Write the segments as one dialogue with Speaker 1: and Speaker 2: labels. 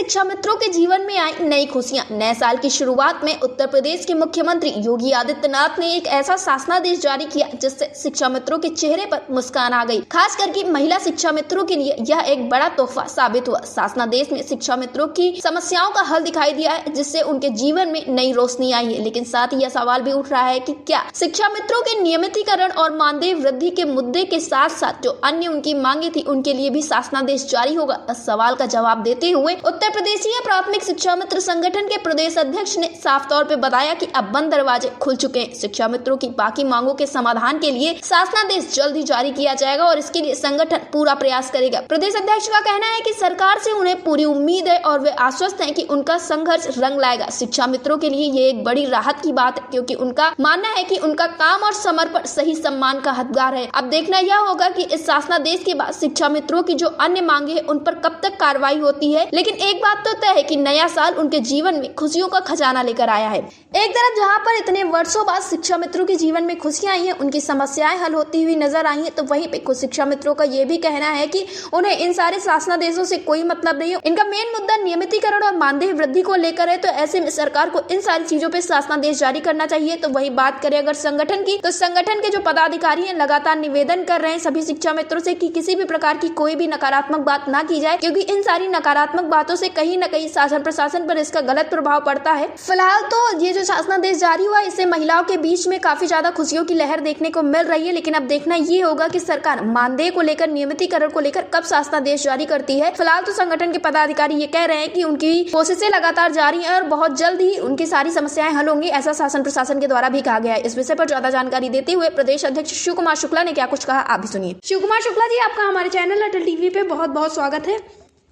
Speaker 1: शिक्षा मित्रों के जीवन में आई नई खुशियां। नए साल की शुरुआत में उत्तर प्रदेश के मुख्यमंत्री योगी आदित्यनाथ ने एक ऐसा शासनादेश जारी किया जिससे शिक्षा मित्रों के चेहरे पर मुस्कान आ गई। खास करके महिला शिक्षा मित्रों के लिए यह एक बड़ा तोहफा साबित हुआ। शासनादेश में शिक्षा मित्रों की समस्याओं का हल दिखाई दिया है, जिससे उनके जीवन में नई रोशनी आई है। लेकिन साथ ही यह सवाल भी उठ रहा है कि क्या शिक्षा मित्रों के नियमितीकरण और मानदेय वृद्धि के मुद्दे के साथ साथ जो अन्य उनकी मांगे थी उनके लिए भी शासनादेश जारी होगा। इस सवाल का जवाब देते हुए उत्तर प्रदेशीय प्राथमिक शिक्षा मित्र संगठन के प्रदेश अध्यक्ष ने साफ तौर पे बताया कि अब बंद दरवाजे खुल चुके हैं। शिक्षा मित्रों की बाकी मांगों के समाधान के लिए शासनादेश जल्द ही जारी किया जाएगा और इसके लिए संगठन पूरा प्रयास करेगा। प्रदेश अध्यक्ष का कहना है कि सरकार से उन्हें पूरी उम्मीद है और वे आश्वस्त हैं कि उनका संघर्ष रंग लाएगा। शिक्षा मित्रों के लिए ये एक बड़ी राहत की बात है, क्योंकि उनका मानना है कि उनका काम और समर्पण सही सम्मान का हकदार है। अब देखना यह होगा कि इस शासनादेश के बाद शिक्षा मित्रों की जो अन्य मांगे हैं उन पर कब तक कार्रवाई होती है। लेकिन एक बात तो तय है कि नया साल उनके जीवन में खुशियों का खजाना लेकर आया है। एक तरफ जहां पर इतने वर्षों बाद शिक्षा मित्रों के जीवन में खुशियां आई हैं, उनकी समस्याएं हल होती हुई नजर आई हैं, तो वहीं पे कुछ शिक्षा मित्रों का ये भी कहना है कि उन्हें इन सारे शासनादेशों से कोई मतलब नहीं है। इनका मेन मुद्दा नियमितीकरण और मानदेय वृद्धि को लेकर है। तो ऐसे में सरकार को इन सारी चीजों पे शासनादेश जारी करना चाहिए। तो वही बात करें अगर संगठन की, तो संगठन के जो पदाधिकारी हैं लगातार निवेदन कर रहे हैं सभी शिक्षा मित्रों से कि किसी भी प्रकार की कोई भी नकारात्मक बात ना की जाए, क्योंकि इन सारी नकारात्मक बातों से कहीं न कहीं शासन प्रशासन पर इसका गलत प्रभाव पड़ता है। फिलहाल तो ये जो शासनादेश जारी हुआ इससे महिलाओं के बीच में काफी ज्यादा खुशियों की लहर देखने को मिल रही है। लेकिन अब देखना ये होगा कि सरकार मानदेय को लेकर, नियमितीकरण को लेकर कब शासनादेश जारी करती है। फिलहाल तो संगठन के पदाधिकारी ये कह रहे हैं कि उनकी कोशिशें लगातार जारी है और बहुत जल्द ही उनकी सारी समस्याएं हल होंगी, ऐसा शासन प्रशासन के द्वारा भी कहा गया है। इस विषय पर ज्यादा जानकारी देते हुए प्रदेश अध्यक्ष शिव कुमार शुक्ला ने क्या कुछ कहा, आप भी सुनिए। शिव कुमार शुक्ला जी, आपका हमारे चैनल अटल टीवी पे बहुत बहुत स्वागत है।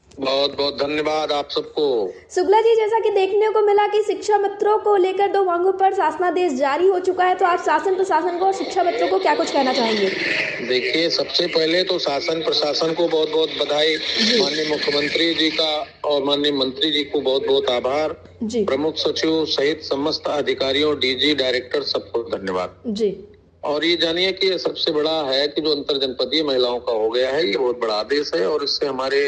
Speaker 2: बहुत बहुत धन्यवाद आप सबको।
Speaker 1: शुक्ला जी, जैसा कि देखने को मिला कि शिक्षा मित्रों को लेकर 2 मांगों पर शासनादेश जारी हो चुका है, तो आप शासन प्रशासन को और शिक्षा मित्रों को क्या कुछ कहना चाहेंगे?
Speaker 2: देखिए, सबसे पहले तो शासन प्रशासन को बहुत बहुत बधाई, माननीय मुख्यमंत्री जी का और माननीय मंत्री जी को बहुत बहुत आभार, प्रमुख सचिव सहित समस्त अधिकारियों, डीजी, डायरेक्टर, सबको धन्यवाद जी। और ये जानिए कि ये सबसे बड़ा है कि जो अंतर जनपदीय महिलाओं का हो गया है, ये बहुत बड़ा आदेश है और इससे हमारे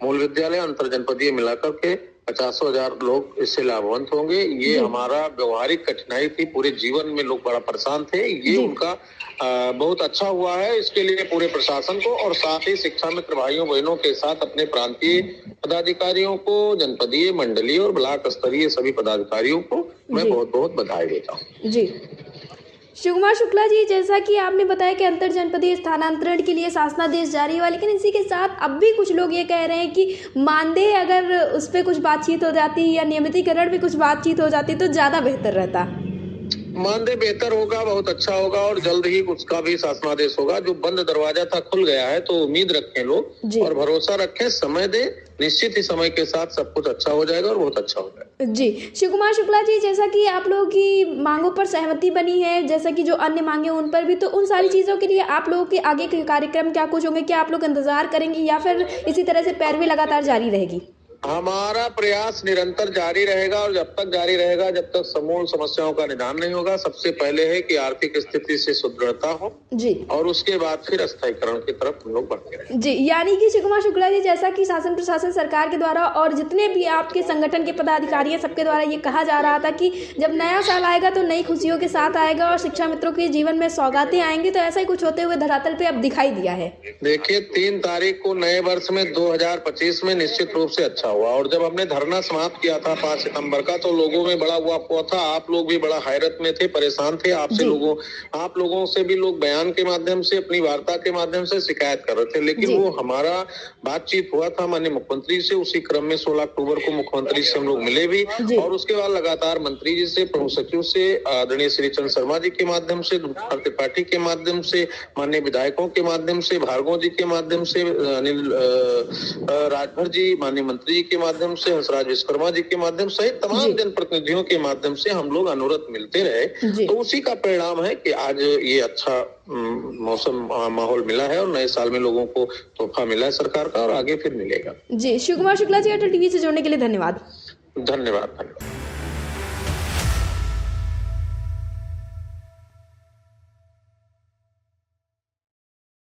Speaker 2: मूल विद्यालय अंतर जनपदीय मिलाकर के 50,000 लोग इससे लाभवंत होंगे। ये हमारा व्यवहारिक कठिनाई थी, पूरे जीवन में लोग बड़ा परेशान थे, ये उनका बहुत अच्छा हुआ है। इसके लिए पूरे प्रशासन को और साथ ही शिक्षा मित्र भाइयों बहनों के साथ अपने प्रांतीय पदाधिकारियों को, जनपदीय, मंडलीय और ब्लॉक स्तरीय सभी पदाधिकारियों को मैं बहुत बहुत बधाई देता हूँ जी।
Speaker 1: शिव कुमार शुक्ला जी, जैसा कि आपने बताया कि अंतर जनपदीय स्थानांतरण के लिए शासनादेश जारी हुआ, लेकिन इसी के साथ अब भी कुछ लोग ये कह रहे हैं कि मानदेय अगर उस पर कुछ बातचीत हो जाती या नियमितीकरण में कुछ बातचीत हो जाती तो ज्यादा बेहतर रहता।
Speaker 2: मानदेय बेहतर होगा, बहुत अच्छा होगा और जल्द ही उसका भी शासनादेश होगा। जो बंद दरवाजा था खुल गया है, तो उम्मीद रखें लोग और भरोसा रखें, समय दे, निश्चित ही समय के साथ सब कुछ अच्छा हो जाएगा और बहुत अच्छा हो जाएगा
Speaker 1: जी। शिव कुमार शुक्ला जी, जैसा कि आप लोगों की मांगों पर सहमति बनी है, जैसा कि जो अन्य मांगे उन पर भी, तो उन सारी चीजों के लिए आप लोगों के आगे के कार्यक्रम क्या कुछ होंगे? क्या आप लोग इंतजार करेंगे या फिर इसी तरह से पैरवी लगातार जारी रहेगी?
Speaker 2: हमारा प्रयास निरंतर जारी रहेगा और जब तक जारी रहेगा, जब तक समूल समस्याओं का निदान नहीं होगा। सबसे पहले है कि आर्थिक स्थिति से सुदृढ़ता हो जी, और उसके बाद फिर स्थायीकरण की तरफ हम लोग बढ़ते रहेंगे
Speaker 1: जी। यानी कि शिव कुमार शुक्ला जी, जैसा कि शासन प्रशासन सरकार के द्वारा और जितने भी आपके संगठन के पदाधिकारी हैं सबके द्वारा ये कहा जा रहा था कि जब नया साल आएगा तो नई खुशियों के साथ आएगा और शिक्षा मित्रों के जीवन में सौगातें आएंगी, तो ऐसा ही कुछ होते हुए धरातल पे अब दिखाई दिया है।
Speaker 2: देखिए, 3 तारीख को नए वर्ष में 2025 में निश्चित रूप से अच्छा हुआ और जब हमने धरना समाप्त किया था 5 सितंबर का, तो लोगों में बड़ा हुआ था। आप लोग भी बड़ा हैरत में थे, परेशान थे। आप लोगों से भी लोग बयान के माध्यम से, अपनी वार्ता के माध्यम से शिकायत कर रहे थे, लेकिन वो हमारा बातचीत हुआ था माननीय मुख्यमंत्री से। उसी क्रम में 16 अक्टूबर को मुख्यमंत्री से हम लोग मिले भी और उसके बाद लगातार मंत्री जी से, प्रमुख सचिव से, आदरणीय श्री चंद्र शर्मा जी के माध्यम से, त्रिपाठी के माध्यम से, माननीय विधायकों के माध्यम से, भार्गव जी के माध्यम से, अनिल राजभर जी माननीय मंत्री जी के माध्यम से, हंसराज विश्वकर्मा जी के माध्यम से, तमाम जनप्रतिनिधियों के माध्यम से हम लोग अनुरोध मिलते रहे। तो उसी का परिणाम है कि आज ये अच्छा मौसम माहौल मिला है और नए साल में लोगों को तोहफा मिला है सरकार का और आगे फिर मिलेगा जी।
Speaker 1: शिव कुमार शुक्ला जी, अटल टीवी से जुड़ने के लिए धन्यवाद।
Speaker 2: धन्यवाद।